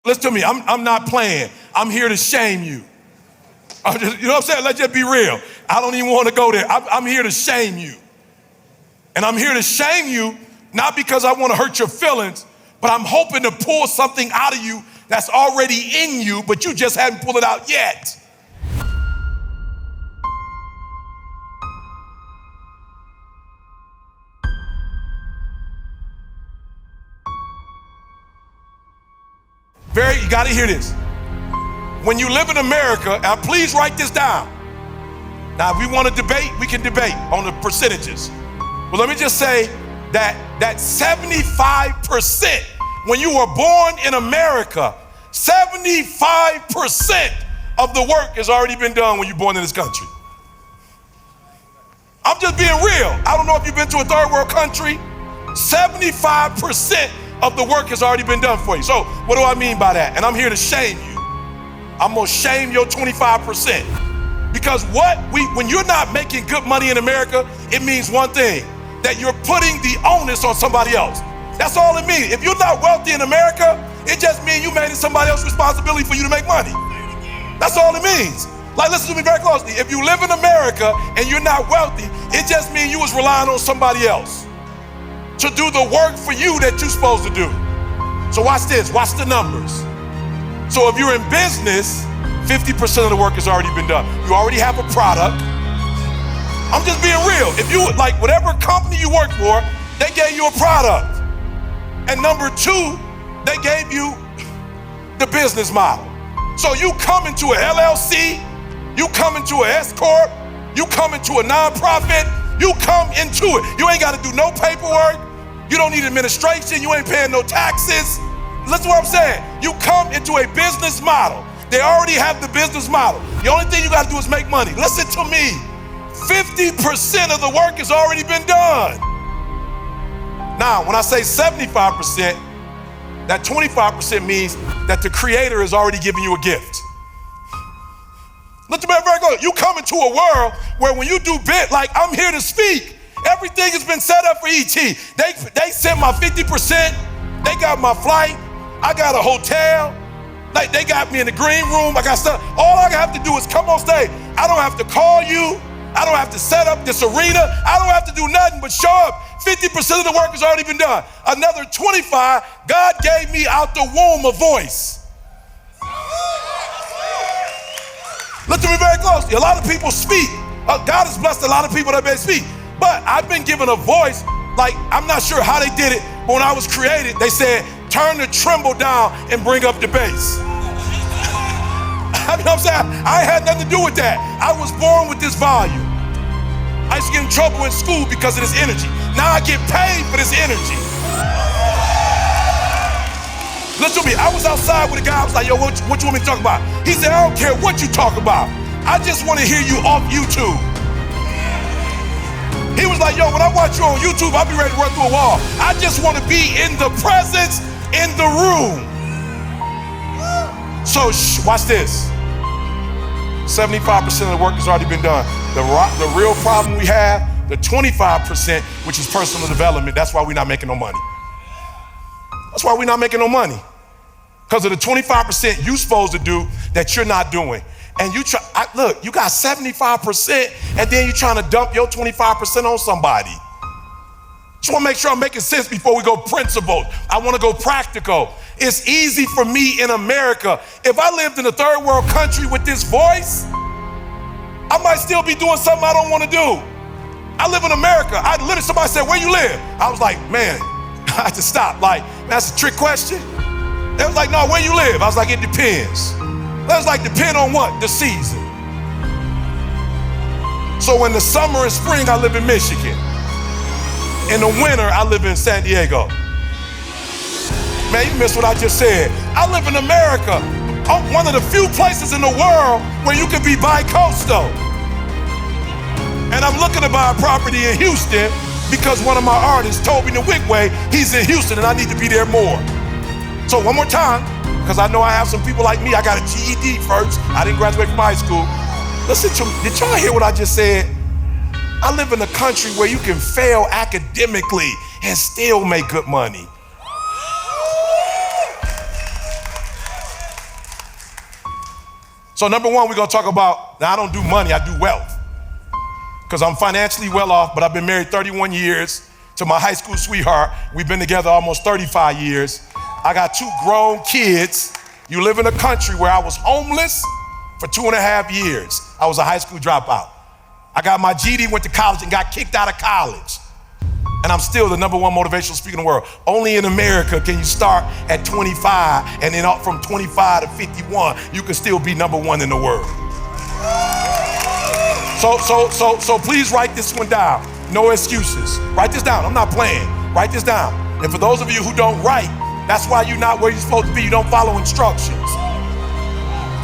Listen to me, I'm not playing. I'm here to shame you. You know what I'm saying? Let's just be real. I don't even want to go there. I'm here to shame you. And I'm here to shame you, not because I want to hurt your feelings, but I'm hoping to pull something out of you that's already in you, but you just haven't pulled it out yet. You gotta hear this. When you live in America, and please write this down. Now, if we want to debate, we can debate on the percentages. But let me just say that 75%, when you were born in America, 75% of the work has already been done when you're born in this country. I'm just being real. I don't know if you've been to a third world country. 75% of the work has already been done for you. So what do I mean by that? And I'm here to shame you. I'm gonna shame your 25%. Because when you're not making good money in America, it means one thing, that you're putting the onus on somebody else. That's all it means. If you're not wealthy in America, it just means you made it somebody else's responsibility for you to make money. That's all it means. Like, listen to me very closely. If you live in America and you're not wealthy, it just means you was relying on somebody else to do the work for you that you're supposed to do. So watch this, watch the numbers. So if you're in business, 50% of the work has already been done. You already have a product. I'm just being real. If you, like whatever company you work for, they gave you a product. And number two, they gave you the business model. So you come into an LLC, you come into an S Corp, you come into a nonprofit, you come into it. You ain't got to do no paperwork. You don't need administration. You ain't paying no taxes. Listen to what I'm saying. You come into a business model. They already have the business model. The only thing you got to do is make money. Listen to me. 50% of the work has already been done. Now, when I say 75%, that 25% means that the Creator is already giving you a gift. Look at me very good. You come into a world where when you do bit, like I'm here to speak, everything has been set up for ET. They sent my 50%. They got my flight. I got a hotel. Like they got me in the green room. I got stuff. All I have to do is come on stage. I don't have to call you. I don't have to set up this arena. I don't have to do nothing but show up. 50% of the work has already been done. Another 25, God gave me out the womb a voice. Look to me very closely. A lot of people speak. God has blessed a lot of people that may speak. But I've been given a voice, like I'm not sure how they did it, but when I was created, they said, turn the tremble down and bring up the bass. You know what I'm saying? I had nothing to do with that. I was born with this volume. I used to get in trouble in school because of this energy. Now I get paid for this energy. Listen to me, I was outside with a guy, I was like, yo, what you want me to talk about? He said, I don't care what you talk about. I just want to hear you off YouTube. He was like, yo, when I watch you on YouTube, I'll be ready to run through a wall. I just want to be in the presence, in the room. So watch this. 75% of the work has already been done. The real problem we have, the 25%, which is personal development, that's why we're not making no money. That's why we're not making no money. Because of the 25% you're supposed to do that you're not doing. And you look, you got 75% and then you're trying to dump your 25% on somebody. Just want to make sure I'm making sense before we go principled. I want to go practical. It's easy for me in America. If I lived in a third world country with this voice, I might still be doing something I don't want to do. I live in America. Somebody said, where you live? I was like, man, I had to stop. Like, that's a trick question. They was like, no, where you live? I was like, it depends. That was like, depend on what? The season. So in the summer and spring, I live in Michigan. In the winter, I live in San Diego. Man, you missed what I just said. I live in America. I'm one of the few places in the world where you can be bi-coastal. And I'm looking to buy a property in Houston because one of my artists told me the Wigway, he's in Houston and I need to be there more. So one more time, because I know I have some people like me, I got a GED first. I didn't graduate from high school. Listen to me, did y'all hear what I just said? I live in a country where you can fail academically and still make good money. So number one, we're gonna talk about, now I don't do money, I do wealth. Because I'm financially well off, but I've been married 31 years to my high school sweetheart. We've been together almost 35 years. I got 2 grown kids. You live in a country where I was homeless for 2.5 years. I was a high school dropout. I got my GED, went to college and got kicked out of college. And I'm still the #1 motivational speaker in the world. Only in America can you start at 25 and then up from 25 to 51, you can still be #1 in the world. So please write this one down. No excuses. Write this down. I'm not playing. Write this down. And for those of you who don't write, that's why you're not where you're supposed to be. You don't follow instructions.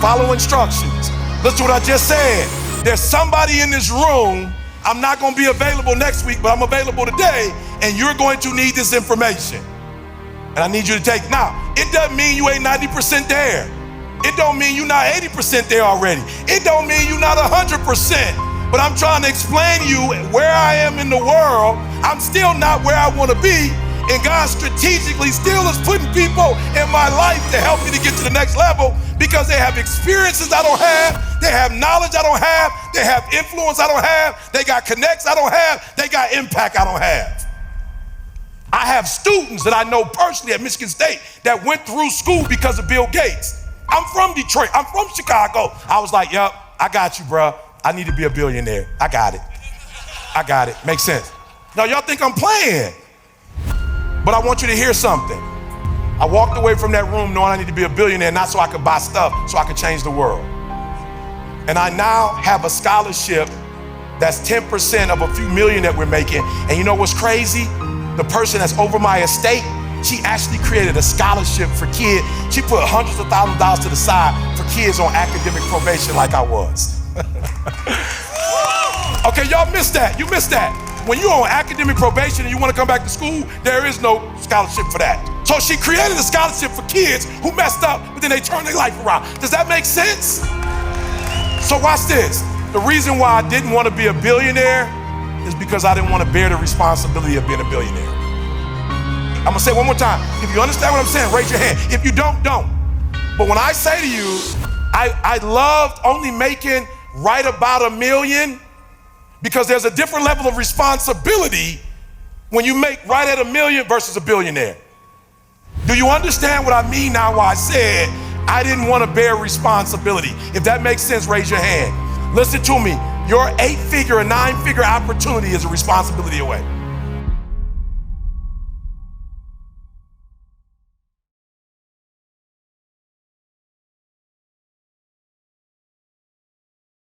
Follow instructions. Listen to what I just said. There's somebody in this room. I'm not going to be available next week, but I'm available today, and you're going to need this information. And I need you to take. Now, it doesn't mean you ain't 90% there. It don't mean you're not 80% there already. It don't mean you're not 100%. But I'm trying to explain to you where I am in the world. I'm still not where I want to be, and God strategically still is putting people in my life to help me to get to the next level because they have experiences I don't have. They have knowledge I don't have. They have influence I don't have. They got connects I don't have. They got impact I don't have. I have students that I know personally at Michigan State that went through school because of Bill Gates. I'm from Detroit. I'm from Chicago. I was like, yup, I got you, bro. I need to be a billionaire. I got it. I got it. Makes sense. Now, y'all think I'm playing, but I want you to hear something. I walked away from that room knowing I need to be a billionaire, not so I could buy stuff, so I could change the world. And I now have a scholarship that's 10% of a few million that we're making. And you know what's crazy? The person that's over my estate, she actually created a scholarship for kids. She put hundreds of thousands of dollars to the side for kids on academic probation like I was. Okay, y'all missed that. You missed that. When you're on academic probation and you want to come back to school, there is no scholarship for that. So she created a scholarship for kids who messed up, but then they turned their life around. Does that make sense? So watch this. The reason why I didn't want to be a billionaire is because I didn't want to bear the responsibility of being a billionaire. I'm gonna say it one more time. If you understand what I'm saying, raise your hand. If you don't, don't. But when I say to you, I loved only making right about $1 million because there's a different level of responsibility when you make right at $1 million versus a billionaire. Do you understand what I mean now why I said I didn't want to bear responsibility? If that makes sense, raise your hand. Listen to me. Your 8-figure or 9-figure opportunity is a responsibility away.